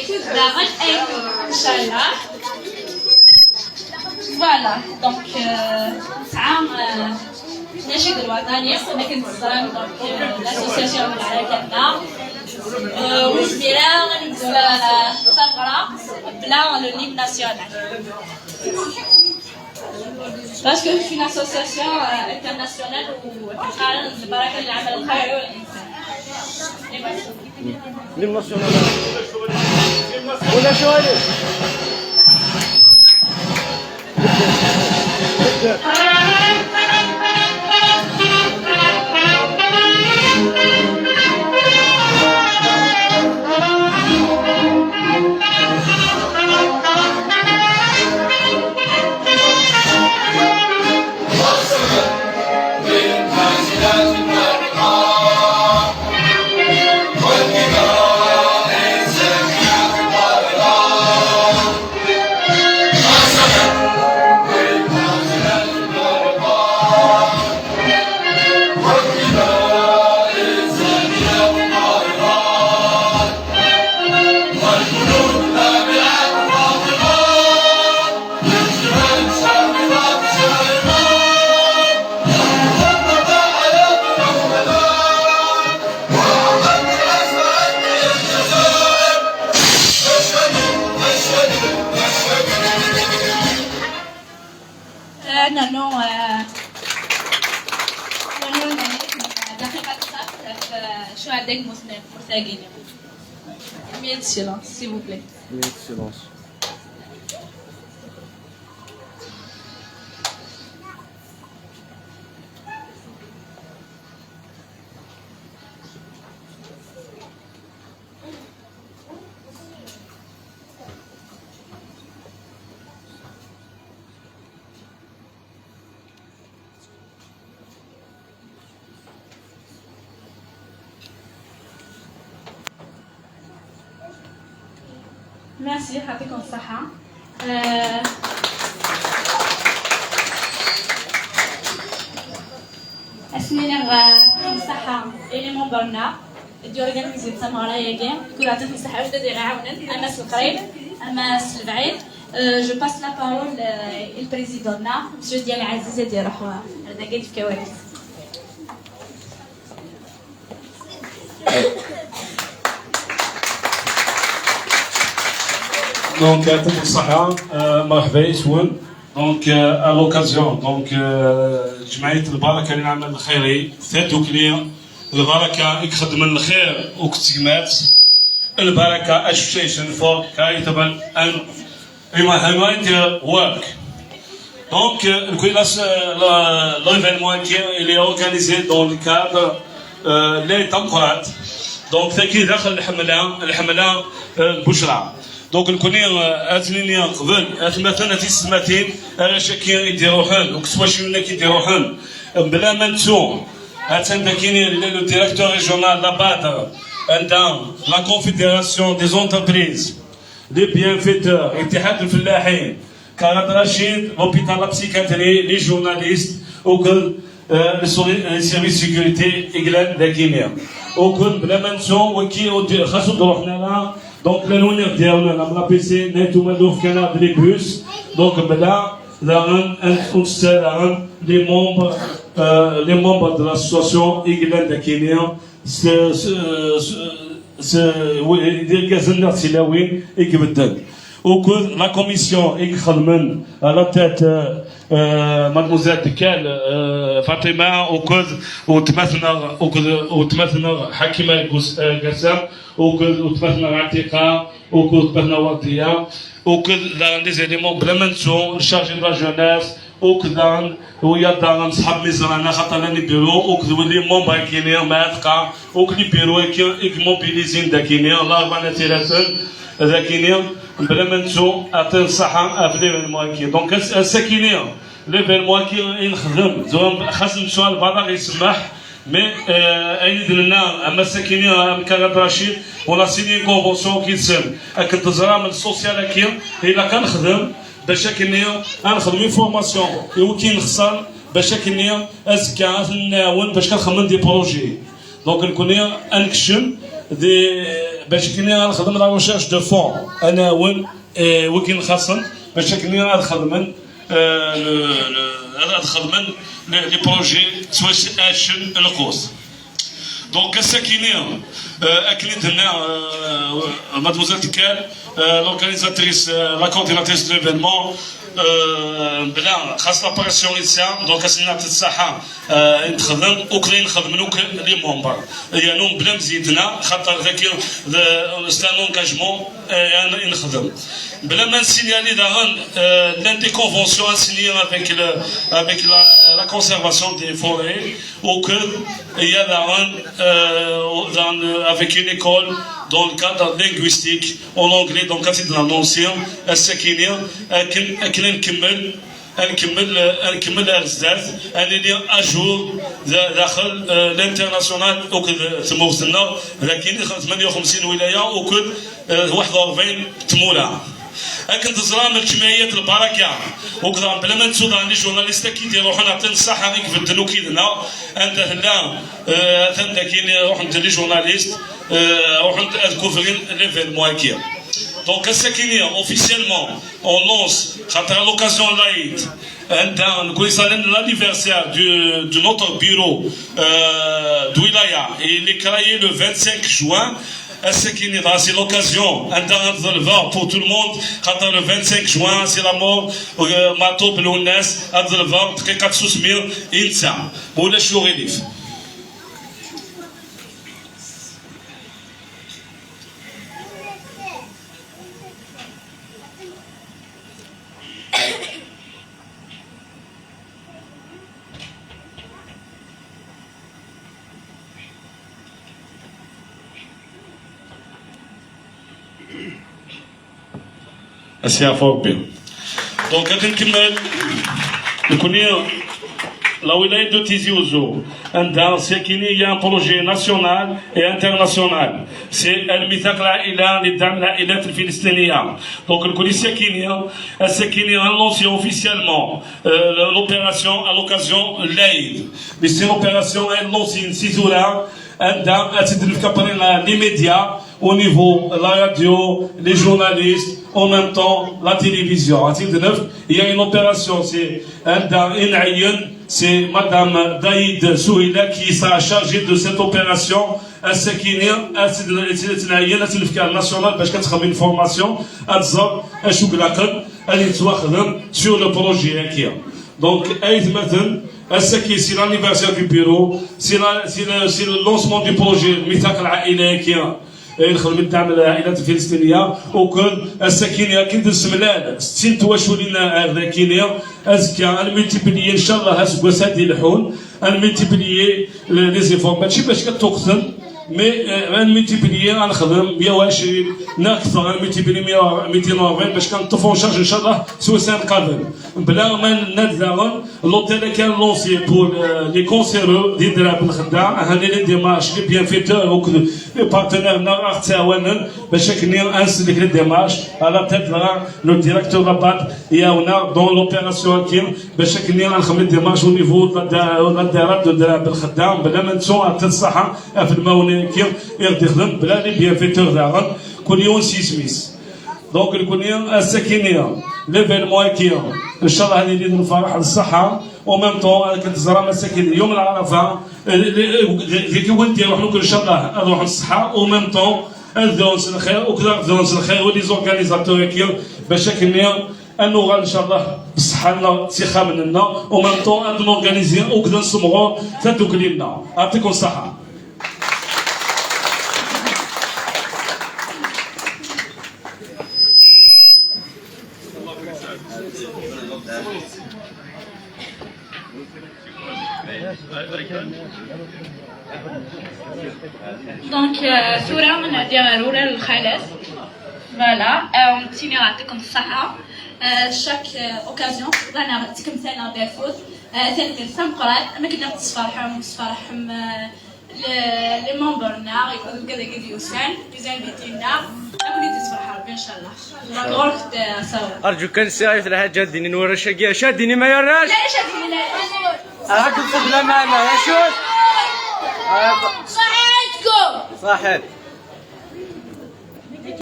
داغن ان شاء الله. فوالا دونك نسعى النشيد الوطني انا كنتزرع دونك لاسوسياسيون من علاقتنا والجميله غنبداو ثغره بلا لو ليم ناسيونال باسكو في une association internationale وكنحاول البركه للعمل الخيري والانسان. ليم ناسيونال ولا شوالي Une minute de silence, s'il vous plaît. Une minute de silence. Merci, يعطيكم الصحة. اسمينا الصحة اللي منبرنا دي اورغانيزي تسمى ياكي كل عطيك الصحة واش داير عاونن اماس القريب اماس البعيد. جو باس لا بارول البريزيدوننا مسيو ديال عزيزة ديال روحو هذا قاعد في كواليس. Donc, يعطيكم الصحة مرحبا يسون. دونك à l'occasion دونك جمعية البركة للعمل الخيري ثاتوك لي البركة يخدم الخير وكتسمات البركة association for charitable and humanitarian work. Donc l'événement il est organisé dans le cadre les temporaires. Donc ثاكي داخل الحملة بشرى. دونك نكوني اتنيني قبل مثلا تسماتين انا شاكي يديروحن وكسوا شنو كيديروحن بلا ما نتو اتن كاين لو ديريكتور ريجيونال لاباتر عندها لا كونفيديراسيون دي زونتربريز لي بيانفيتور اتحاد الفلاحين كارد رشيد لوبيتال لابسيكاتري لي جورناليست وكل سيرفيس سيكوريتي اقلال لاكينيا وكل بلا ما نتو وكي خاصو نروحنا لها. Donc le nounir ديالنا لا بيسي نيتو مالوف كان لي بوس دونك بلا لان انستالان لي ممبر دو لاسوسياسيون ايغلان داكينيا ديال كازن تلاوي يكبدل وكل لا كوميسيون يخدمن على تات مادموزيل دكال فاطمه وتمثلنا حكيمه قسام وتمثلنا عتيقه وتمثلنا ورديه وكل لي زيليمون بلا ما نسو الشارجي دو لا جوناس وكذا ويا دار نصحاب ميزرانا خاطر راني بيرو وكذا لي مومبر كينيا معتقه وكلي بيرو موبيليزين داكينيا لا ربنا تيراتن داكينيا بلا ما نسو اعطي الصحه في ليفينمون كي دونك الساكينيه ليفينمون كي نخدم زعما خاص نمشيو البلاغ يسمح مي اين درنا اما الساكينيه كان رشيد ولا سيني كونفونسيون كيتسن كنت زرا من السوسيال كي الا كنخدم باش كنيا غنخدم فورماسيون وكي نخسر باش كنيا ازكا نعاون باش كنخمم دي بروجي دونك نكون نكشم دي باش كني غنخدم لا ريشيرش دو فون انا وكين خاصن باش كني غنخدم غنخدم لي بروجي سوا اشن القوس. دونك الساكنين اكلت هنا مادموزيل تكال لورغانيزاتريس لا كورديناتريس دو ليفينمون بلا خاص لاباراسيون يتسا دونك اسنا الصحه نخدم وكلين نخدم لي مومبر يعني بلا مزيدنا خاطر ذاك ستان انغاجمون نخدم بلا ما نسينيالي داغن لان دي كونفونسيون انسيني avec la conservation des forêts ou que il y a avec une école dans le cadre linguistique en anglais donc quand c'est dans l'ancien الساكنين نكمل الزاف انني اجور داخل الانترناسيونال وكذا تموثلنا لكن 58 ولايه وكل 41 تموله كنت زرا من جمعيه البركه وكذا بلا ما نسود عن لي جورناليست كي يروحوا نعطي الصحه غير في الدنو كيدنا انت هنا انت كي روح انت لي جورناليست روح انت كوفرين ليفينمون هكا. Donc, officiellement, on lance, à l'occasion de l'Aïd, l'anniversaire de notre bureau d'Ouilaya, et il est créé le 25 juin. C'est l'occasion pour tout le monde. Le 25 juin, c'est la mort. Mato Belounes, Adzelva, 400 000 Insa. Pour les chourilifs. اسيا فوق بهم. دونك غادي نكمل نكون لا ولايه دو تيزي وزو عندها ساكنين هي ان بروجي ناسيونال اي انترناسيونال سي الميثاق العائله لدعم العائلات الفلسطينيه. دونك نكون الساكنين لونسي اوفيسيالمون لوبيراسيون ا لوكازيون لايد مي سي لوبيراسيون لونسي نسيتوها عندها تدرك كابرين لي ميديا au niveau la radio, les journalistes, en même temps la télévision. Il y a une opération, c'est Madame Daïd Souhila qui sera chargée de cette opération. nationale باش كتخدم une formation sur le projet هكا. Donc مثلا c'est l'anniversaire du bureau, c'est le lancement du projet ميثاق العائله هكا نخدم الدعم للعائلات الفلسطينيه وكل الساكنه كي السملال 60 تواشولين ذاكينيه ازكى الملتيبليي ان شاء الله هاسكواس هادي الحون الملتيبليي لي زيفور ماشي باش كتوقتن مي الملتيبليي غنخدم 120 اكثر الملتيبليي 240 باش كنطفوا شارج ان شاء الله 60 قابل بلا ما نادزاغن لوتيل كان لونسي بور لي كونسيرو ديال دراب الخدام هذه لي ديمارش لي بيان فيتور و لي بارتنير نا تعاونن باش كني انسلك لي ديمارش على تيت لو ديريكتور لابات ياونا دون لوبيراسيون كيم باش كني غنخدم لي ديمارش او نيفو لا دارات دو دراب الخدام بلا ما نسوا حتى الصحه في الماوني كيم يخدم بلا لي بيان فيتور داغن كل يوم سيسميس. دونك الكونيه الساكنيه ليفينمون كيا ان شاء الله هذه اللي الفرح الصحه وميم طون كتزرع مساكن يوم العرفه كي ولدي نروح لكم ان شاء الله نروح للصحه وميم طون الدونس الخير وكذا الدونس الخير ولي زورغانيزاتور كيا باش كنيا انو ان شاء الله بالصحه لنا ثقه مننا وميم طون نورغانيزي وكذا نسمعوا ثلاث كلينا يعطيكم الصحه. دونك صورة من ديالورة للخالات فوالا ونتيني نعطيكم الصحة شاك اوكازيون رانا تكمثلنا بافوت ثاني سمقرات ما كنا نتصفرحهم لي ممبرنا يكونوا كذا كذا يوسان بيتنا نقولي تصفرح ربي ان شاء الله غورك تصور ارجوك نساي في الحاجه ديني نورا شاكيه شاديني ما يراش لا شاديني لا راك تفضل معنا يا شوف صحيتكم صحيت